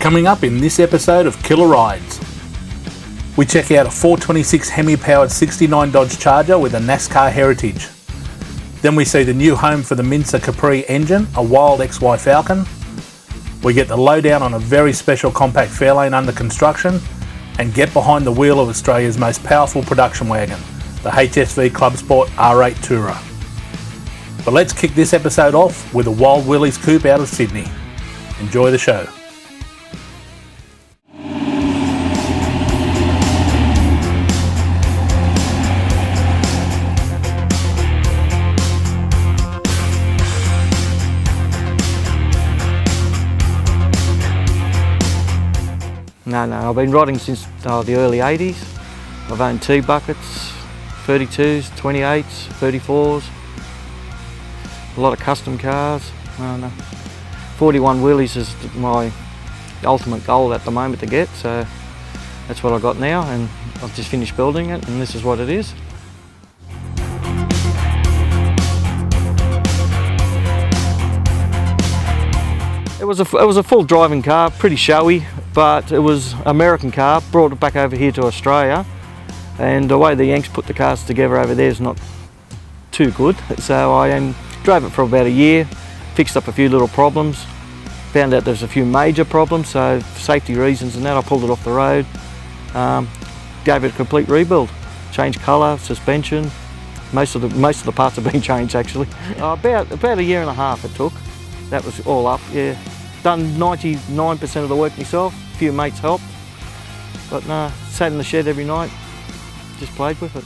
Coming up in this episode of Killer Rides, we check out a 426 Hemi Powered 69 Dodge Charger with a Nascar heritage. Then we see the new home for the Mincer Capri engine, a wild XY Falcon. We get the lowdown on a very special Compact Fairlane under construction and get behind the wheel of Australia's most powerful production wagon, the HSV Clubsport R8 Tourer. But let's kick this episode off with a wild Willys Coupe out of Sydney. Enjoy the show. No, I've been riding since the early 80s. I've owned T-buckets, 32s, 28s, 34s, a lot of custom cars. 41 Willys is my ultimate goal at the moment to get, so that's what I've got now, and I've just finished building it, and this is what it is. It was a full driving car, pretty showy, but it was an American car, brought it back over here to Australia, and the way the Yanks put the cars together over there is not too good. So I drove it for about a year, fixed up a few little problems, found out there's a few major problems, so for safety reasons and that I pulled it off the road, gave it a complete rebuild, changed colour, suspension, most of the parts have been changed actually. About a year and a half it took, that was all up, yeah. Done 99% of the work myself, a few mates helped, but sat in the shed every night, just played with it.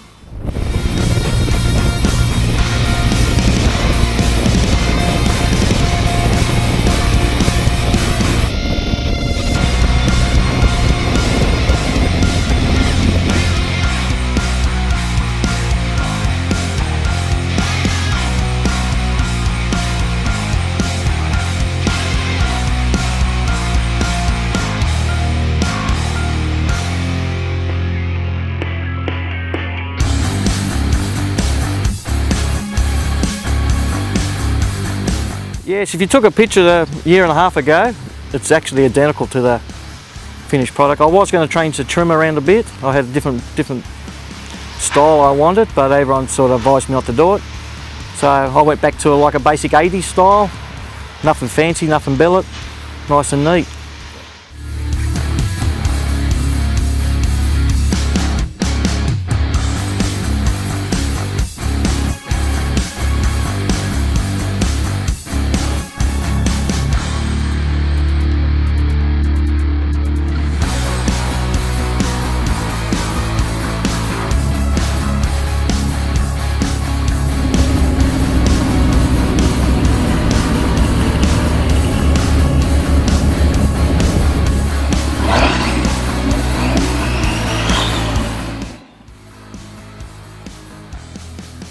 Yes, if you took a picture a year and a half ago, it's actually identical to the finished product. I was going to change the trim around a bit. I had a different style I wanted, but everyone sort of advised me not to do it. So I went back to like a basic 80s style, nothing fancy, nothing billet, nice and neat.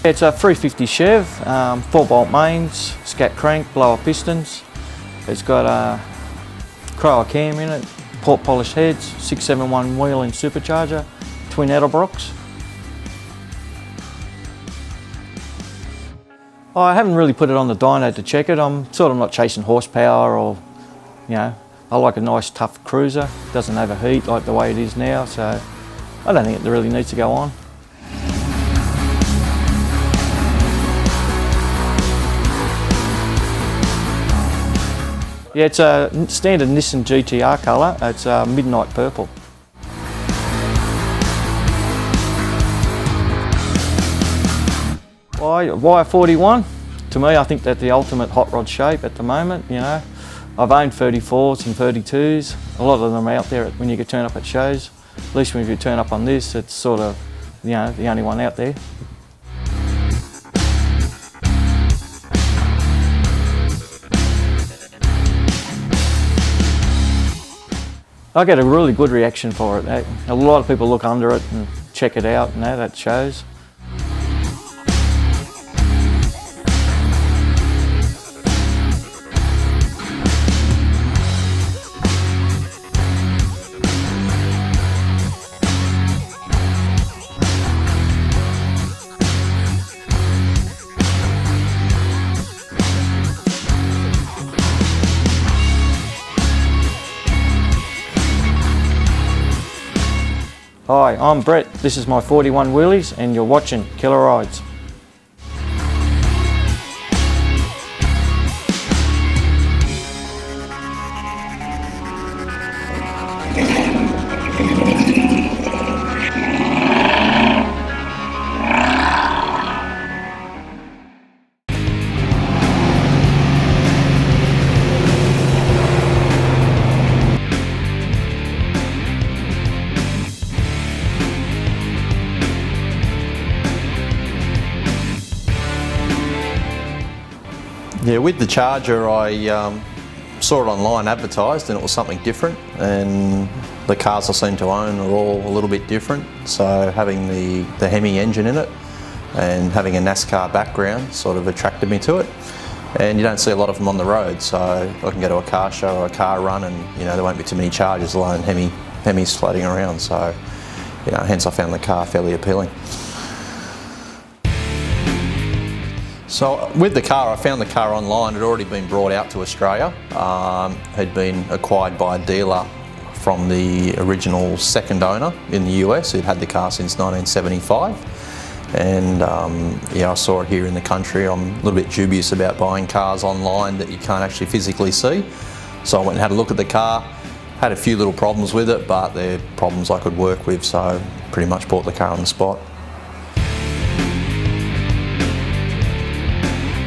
It's a 350 Chev, 4-bolt mains, scat crank, blower pistons. It's got a Cryoa cam in it, port polished heads, 671 wheel-in supercharger, twin Edelbrocks. I haven't really put it on the dyno to check it. I'm sort of not chasing horsepower or, I like a nice tough cruiser. Doesn't overheat like the way it is now, so I don't think it really needs to go on. Yeah, it's a standard Nissan GTR colour. It's midnight purple. Why a 41? To me, I think that's the ultimate hot rod shape at the moment. I've owned 34s and 32s. A lot of them are out there when you can turn up at shows. At least when you turn up on this, it's sort of, the only one out there. I get a really good reaction for it. A lot of people look under it and check it out, and that shows. Hi, I'm Brett. This is my 41 Willys and you're watching Killer Rides. Yeah, with the Charger, I saw it online advertised and it was something different, and the cars I seem to own are all a little bit different, so having the Hemi engine in it and having a NASCAR background sort of attracted me to it. And you don't see a lot of them on the road, so I can go to a car show or a car run and there won't be too many Chargers alone, Hemis floating around, so hence I found the car fairly appealing. So with the car, I found the car online. It had already been brought out to Australia, had been acquired by a dealer from the original second owner in the US. He'd had the car since 1975, and I saw it here in the country. I'm a little bit dubious about buying cars online that you can't actually physically see. So I went and had a look at the car, had a few little problems with it, but they're problems I could work with, so pretty much bought the car on the spot.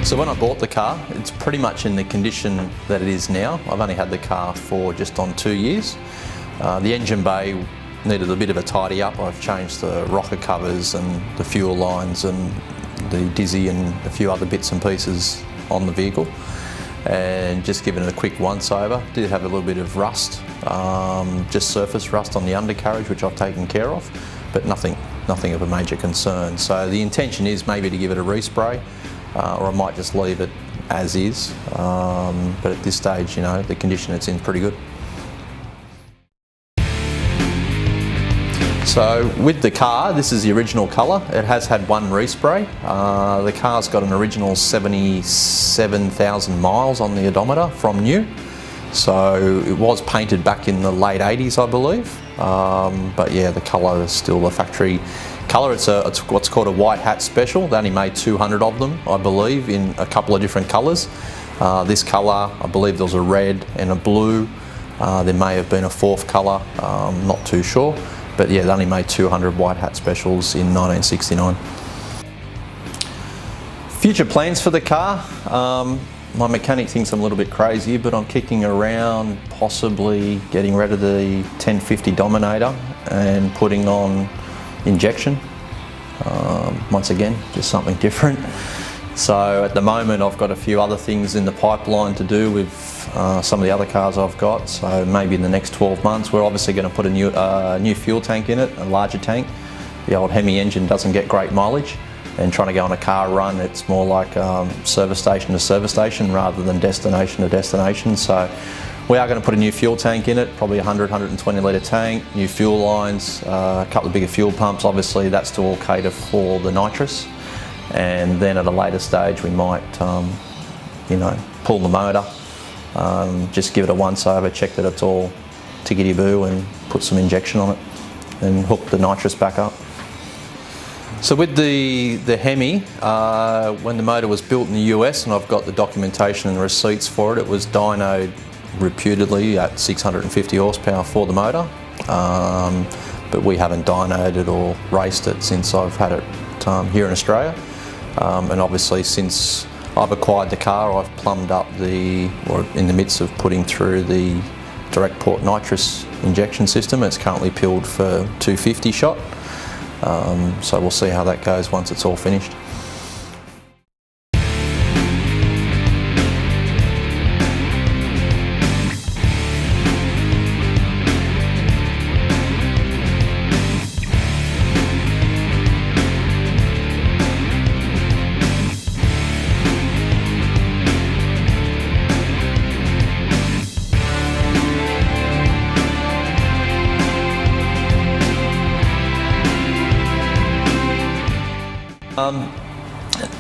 So when I bought the car, it's pretty much in the condition that it is now. I've only had the car for just on 2 years. The engine bay needed a bit of a tidy up. I've changed the rocker covers and the fuel lines and the dizzy and a few other bits and pieces on the vehicle, and just given it a quick once over. Did have a little bit of rust, just surface rust on the undercarriage, which I've taken care of, but nothing of a major concern. So the intention is maybe to give it a respray, or I might just leave it as is, but at this stage, the condition it's in is pretty good. So with the car, this is the original colour. It has had one respray. The car's got an original 77,000 miles on the odometer from new. So it was painted back in the late 80s, I believe. But yeah, the colour is still the factory colour. It's what's called a white hat special. They only made 200 of them, I believe, in a couple of different colours. This colour, I believe there was a red and a blue. There may have been a fourth colour, not too sure. But yeah, they only made 200 white hat specials in 1969. Future plans for the car. My mechanic thinks I'm a little bit crazy, but I'm kicking around possibly getting rid of the 1050 Dominator and putting on injection. Once again, just something different. So at the moment I've got a few other things in the pipeline to do with some of the other cars I've got, so maybe in the next 12 months we're obviously going to put a new fuel tank in it, a larger tank. The old Hemi engine doesn't get great mileage, and trying to go on a car run, it's more like service station to service station rather than destination to destination. So we are going to put a new fuel tank in it, probably 120 litre tank, new fuel lines, a couple of bigger fuel pumps. Obviously that's to all cater for the nitrous, and then at a later stage we might pull the motor, just give it a once over, check that it's all tickety boo, and put some injection on it and hook the nitrous back up. So with the Hemi, when the motor was built in the US, and I've got the documentation and the receipts for it, it was dynoed reputedly at 650 horsepower for the motor, but we haven't dynoed it or raced it since I've had it here in Australia. And obviously since I've acquired the car, I've plumbed up or in the midst of putting through the direct port nitrous injection system. It's currently peeled for 250 shot. So we'll see how that goes once it's all finished.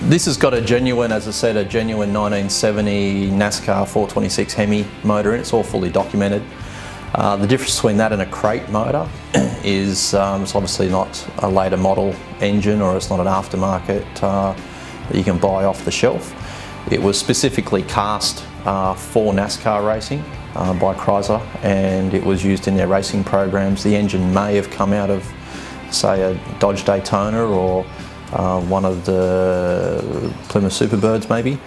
This has got a genuine, as I said, a genuine 1970 NASCAR 426 Hemi motor in it. It's all fully documented. The difference between that and a crate motor is it's obviously not a later model engine, or it's not an aftermarket that you can buy off the shelf. It was specifically cast for NASCAR racing by Chrysler, and it was used in their racing programs. The engine may have come out of, say, a Dodge Daytona or one of the Plymouth Superbirds maybe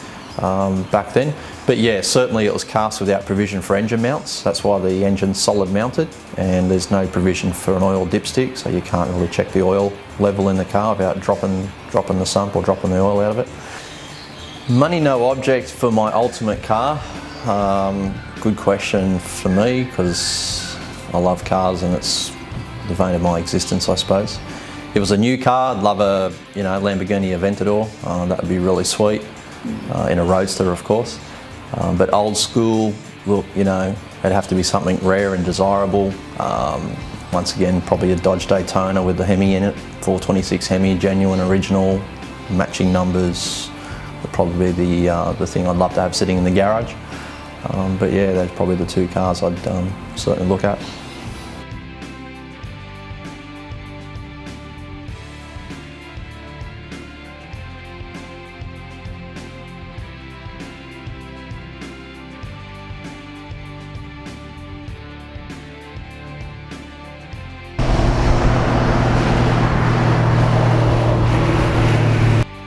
back then. But yeah, certainly it was cast without provision for engine mounts. That's why the engine's solid mounted, and there's no provision for an oil dipstick, so you can't really check the oil level in the car without dropping the sump or dropping the oil out of it. Money no object for my ultimate car. Good question for me, because I love cars and it's the vein of my existence, I suppose. If it was a new car, I'd love a Lamborghini Aventador. That would be really sweet, in a roadster, of course. But old school, look, it'd have to be something rare and desirable. Once again, probably a Dodge Daytona with the Hemi in it, 426 Hemi, genuine, original, matching numbers. Would probably be the thing I'd love to have sitting in the garage. But yeah, that's probably the two cars I'd certainly look at.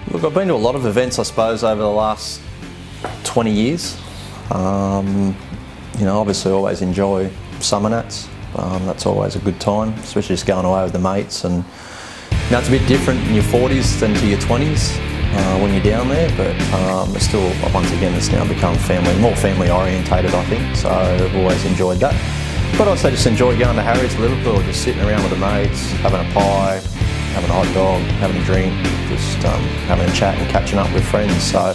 Look, I've been to a lot of events, I suppose, over the last 20 years. Obviously always enjoy summer nats. That's always a good time, especially just going away with the mates. And it's a bit different in your 40s than to your 20s when you're down there, but it's still, once again, it's now become more family orientated, I think, so I've always enjoyed that. But I also just enjoy going to Harry's, Liverpool, just sitting around with the mates, having a pie, having a hot dog, having a drink, just having a chat and catching up with friends. So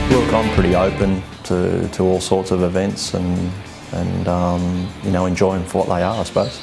look, I'm pretty open to all sorts of events and enjoy them for what they are, I suppose.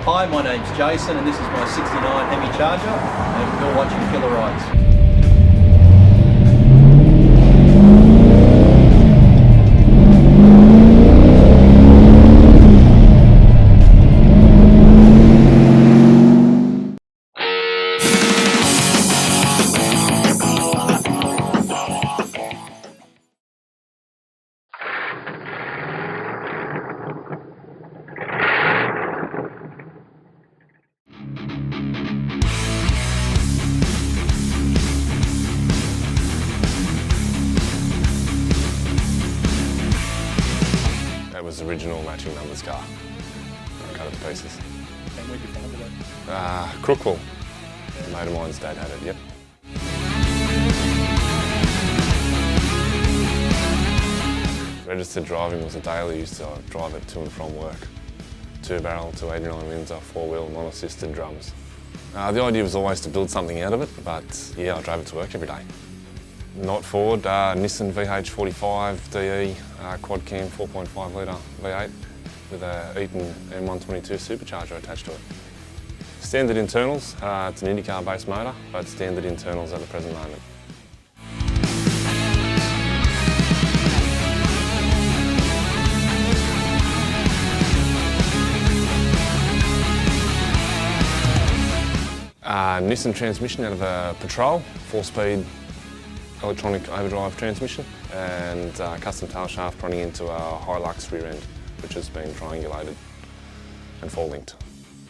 Hi, my name's Jason and this is my 69 Hemi Charger and you're watching Killer Rides. That was the original matching numbers car. I cut it to pieces. And where'd you find it? Crookwell. A mate of mine's dad had it, yep. Registered driving was a daily. Used to drive it to and from work. 2-barrel, 289 Windsor, 4-wheel, non-assisted drums. The idea was always to build something out of it, but yeah, I drove it to work every day. Not Ford, Nissan VH45 DE, quad cam 4.5 litre V8 with a Eaton M122 supercharger attached to it. Standard internals, it's an IndyCar based motor, but standard internals at the present moment. Nissan transmission out of a Patrol, 4-speed electronic overdrive transmission, and custom tail shaft running into a Hilux rear end, which has been triangulated and fall linked.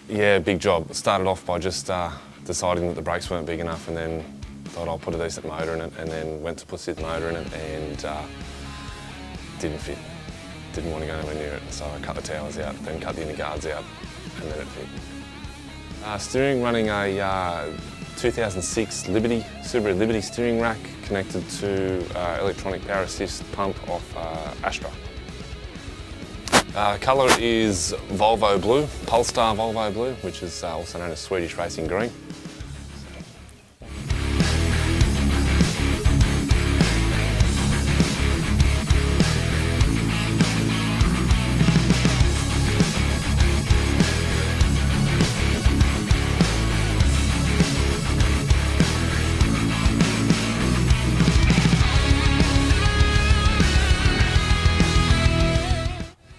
Yeah, big job. Started off by just deciding that the brakes weren't big enough, and then thought I'll put a decent motor in it, and then went to put the motor in it and didn't fit. didn't want to go anywhere near it, so I cut the towers out, then cut the inner guards out, and then it fit. Steering, running a 2006 Subaru Liberty steering rack connected to electronic power assist pump off Astra. Colour is Volvo Blue, Polestar Volvo Blue, which is also known as Swedish Racing Green.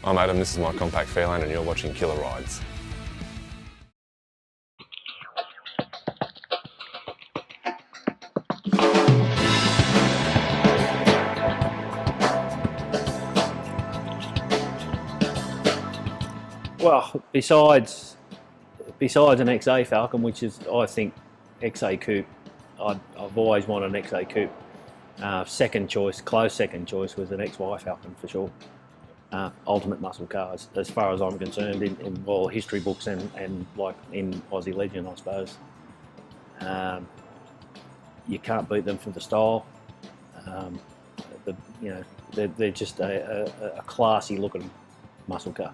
I'm Adam, this is my Compact Fairlane and you're watching Killer Rides. Well, besides an XY Falcon, which is, I think, XY Coupe, I've always wanted an XY Coupe. Second choice, close second choice, was an XY Falcon for sure. Ultimate muscle cars, as far as I'm concerned, in well, history books and like in Aussie legend, I suppose. You can't beat them for the style. They're just a classy looking muscle car.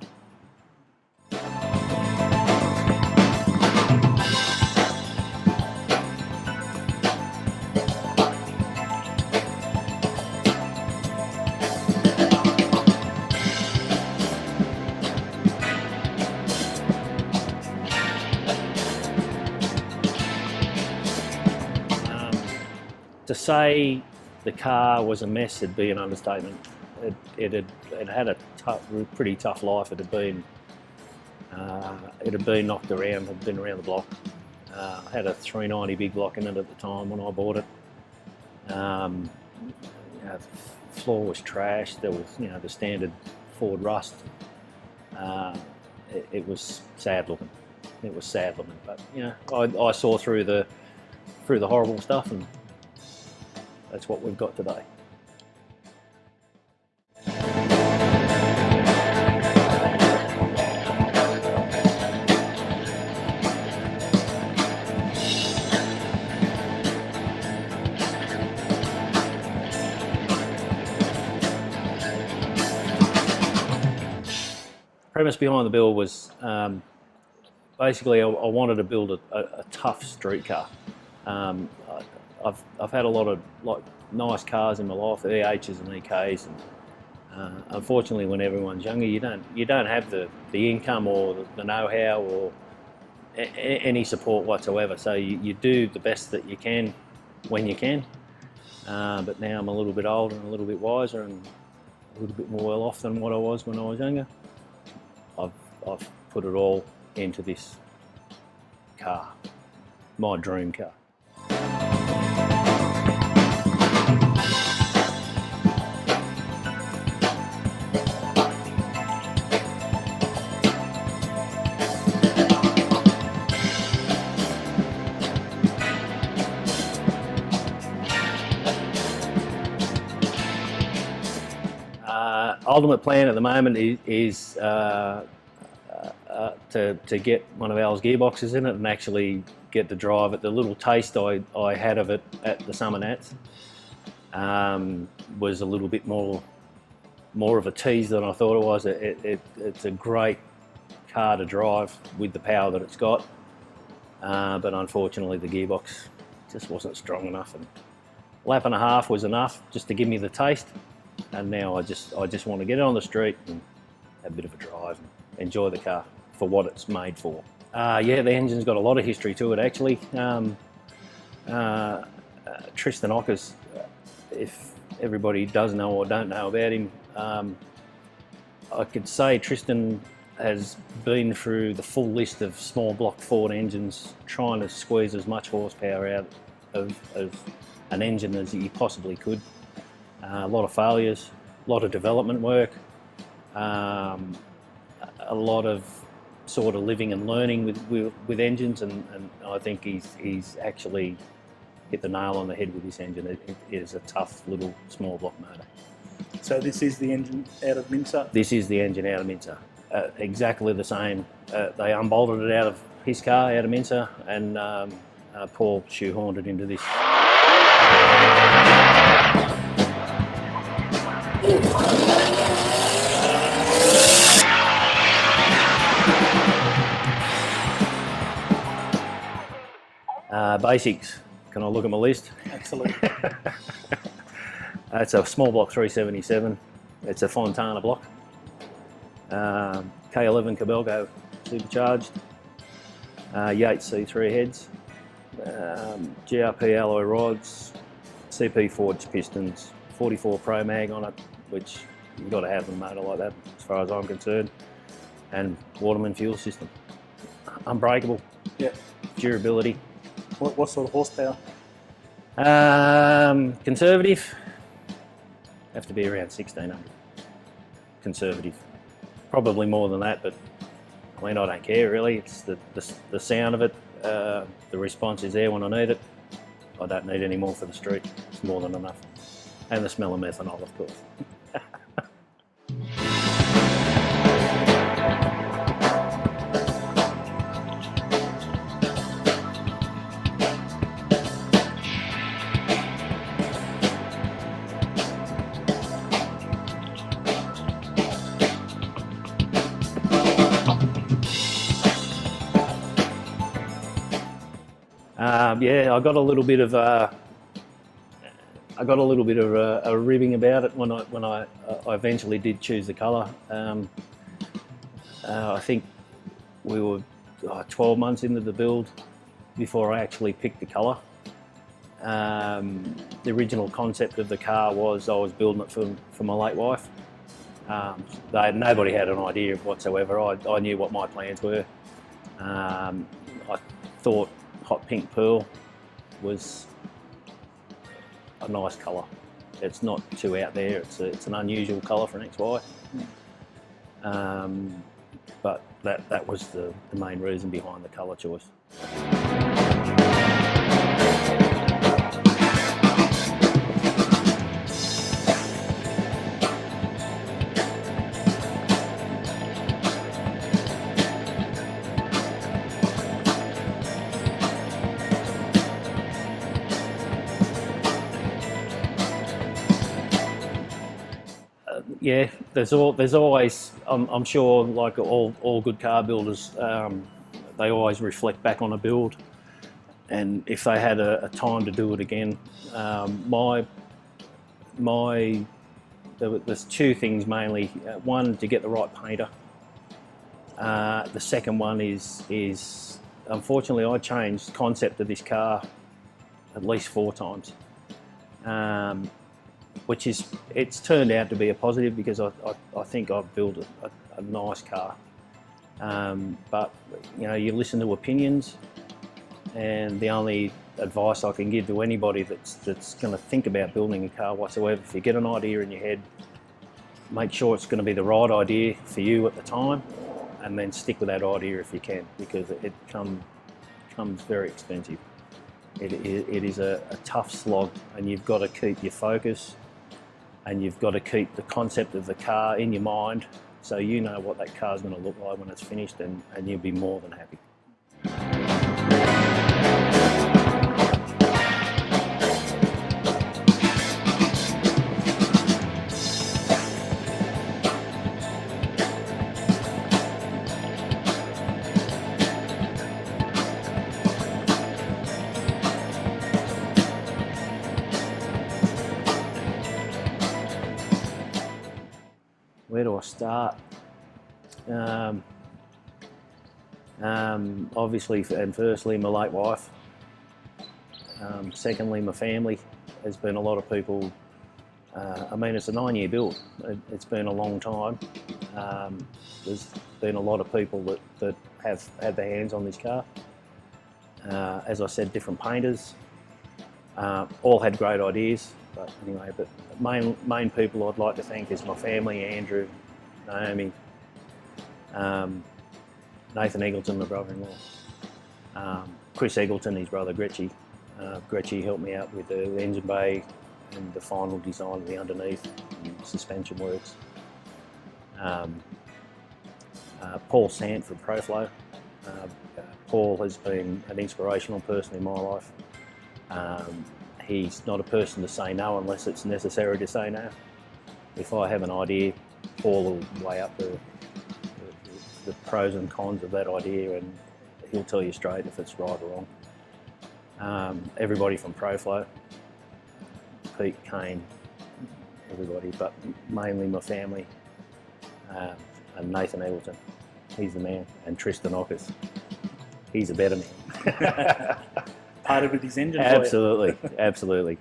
To say the car was a mess would be an understatement. It had a pretty tough life. It had been knocked around, had been around the block. Had a 390 big block in it at the time when I bought it. The floor was trashed. There was, the standard Ford rust. It was sad looking. It was sad looking, but I saw through the horrible stuff, and that's what we've got today. Premise behind the build was basically I wanted to build a tough street car. I've had a lot of nice cars in my life, the EHs and EKs, and unfortunately, when everyone's younger, you don't have the income or the know-how or any support whatsoever. So you do the best that you can when you can. But now I'm a little bit older and a little bit wiser and a little bit more well off than what I was when I was younger. I've put it all into this car, my dream car. Ultimate plan at the moment is to get one of ours gearboxes in it and actually get to drive it. The little taste I had of it at the Summer Nats was a little bit more of a tease than I thought it was. It's a great car to drive with the power that it's got, but unfortunately the gearbox just wasn't strong enough, and lap and a half was enough just to give me the taste. And now I just want to get it on the street and have a bit of a drive and enjoy the car for what it's made for. Yeah, the engine's got a lot of history to it actually. Tristan Ockers, if everybody does know or don't know about him, I could say Tristan has been through the full list of small block Ford engines, trying to squeeze as much horsepower out of an engine as he possibly could. A lot of failures, a lot of development work, a lot of sort of living and learning with engines, and I think he's actually hit the nail on the head with this engine. It is a tough little small block motor. So this is the engine out of Mincer? This is the engine out of Mincer. Exactly the same. They unbolted it out of his car, out of Mincer, and Paul shoehorned it into this. Basics. Can I look at my list? Absolutely. It's a small block 377. It's a Fontana block. K11 Cabelco supercharged. Yates C3 heads. GRP alloy rods. CP forged pistons. 44 Pro Mag on it, which you've got to have in a motor like that, as far as I'm concerned. And Waterman fuel system. Unbreakable. Yeah. Durability. What sort of horsepower? Conservative. Have to be around 1600. Conservative. Probably more than that, but I mean, I don't care really. It's the sound of it. The response is there when I need it. I don't need any more for the street. It's more than enough. And the smell of methanol, of course. Yeah, I got a little bit of a ribbing about it when I eventually did choose the colour. I think we were 12 months into the build before I actually picked the colour. The original concept of the car was I was building it for my late wife. Nobody had an idea whatsoever. I knew what my plans were. I thought hot pink pearl was a nice colour. It's not too out there. It's an unusual colour for an XY. But that was the main reason behind the colour choice. Yeah, there's always, I'm sure, like all good car builders, they always reflect back on a build, and if they had a time to do it again, there's two things mainly. One, to get the right painter. The second one is unfortunately I changed the concept of this car at least 4 times. Which it's turned out to be a positive, because I think I've built a nice car. But you know, you listen to opinions, and the only advice I can give to anybody that's going to think about building a car whatsoever, if you get an idea in your head, make sure it's going to be the right idea for you at the time, and then stick with that idea if you can, because it comes very expensive. It is a tough slog, and you've got to keep your focus. And you've got to keep the concept of the car in your mind, so you know what that car's going to look like when it's finished, and you'll be more than happy. Where do I start? Obviously, and firstly, my late wife. Secondly, my family. There's been a lot of people. I mean, it's a 9-year build. It's been a long time. There's been a lot of people that have had their hands on this car. As I said, different painters. All had great ideas. But anyway, main people I'd like to thank is my family: Andrew, Naomi, Nathan Eagleton, my brother-in-law, Chris Eagleton, his brother Gretchy. Gretchy helped me out with the engine bay and the final design of the underneath and suspension works. Paul Sant from ProFlow. Paul has been an inspirational person in my life. He's not a person to say no unless it's necessary to say no. If I have an idea, Paul will weigh up the pros and cons of that idea, and he'll tell you straight if it's right or wrong. Everybody from ProFlow, Pete, Kane, everybody, but mainly my family, and Nathan Eggleton, he's the man, and Tristan Ockers, he's a better man. Part of it is engine. Absolutely, absolutely.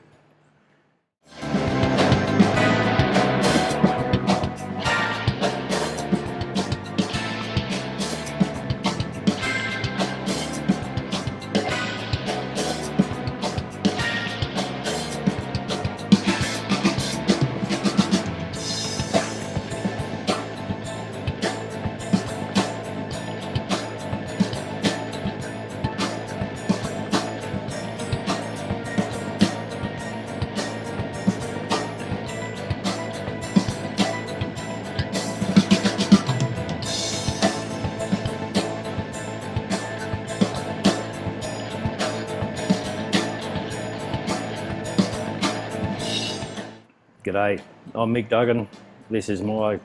G'day, I'm Mick Duggan. This is my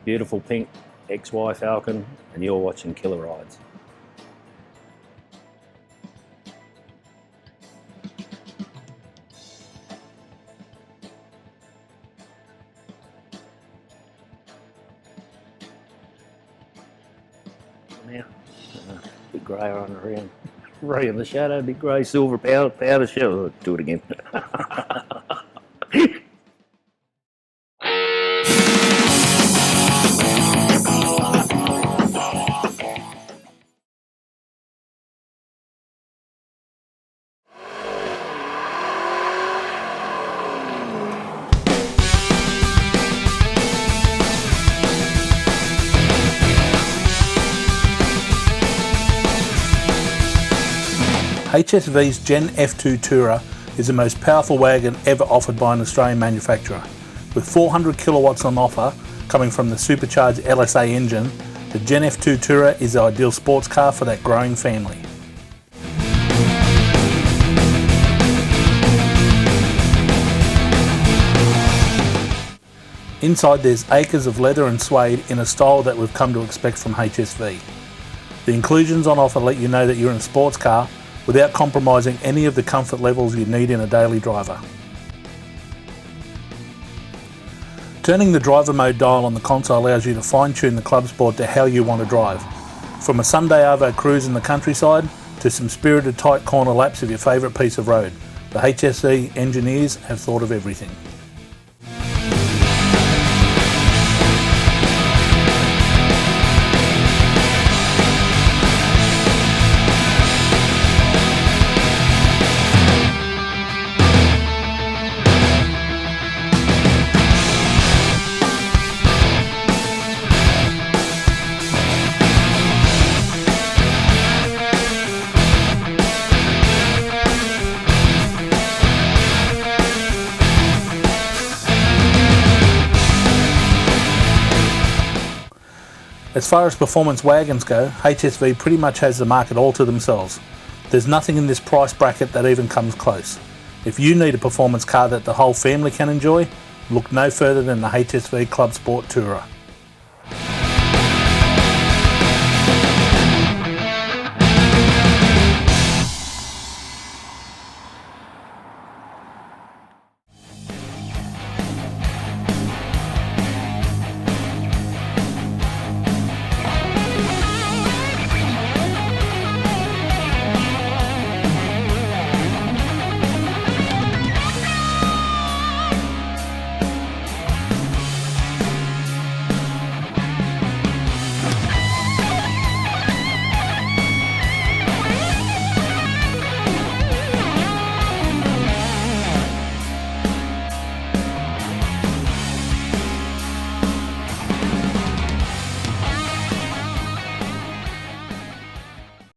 beautiful pink XY Falcon, and you're watching Killer Rides. Now, bit grey on around, right in the shadow, big grey silver powder shadow. Do it again. HSV's Gen F2 Tourer is the most powerful wagon ever offered by an Australian manufacturer. With 400 kilowatts on offer coming from the supercharged LSA engine, the Gen F2 Tourer is the ideal sports car for that growing family. Inside there's acres of leather and suede in a style that we've come to expect from HSV. The inclusions on offer let you know that you're in a sports car without compromising any of the comfort levels you need in a daily driver. Turning the driver mode dial on the console allows you to fine-tune the Clubsport to how you want to drive. From a Sunday Arvo cruise in the countryside to some spirited tight corner laps of your favourite piece of road, the HSV engineers have thought of everything. As far as performance wagons go, HSV pretty much has the market all to themselves. There's nothing in this price bracket that even comes close. If you need a performance car that the whole family can enjoy, look no further than the HSV Clubsport Tourer.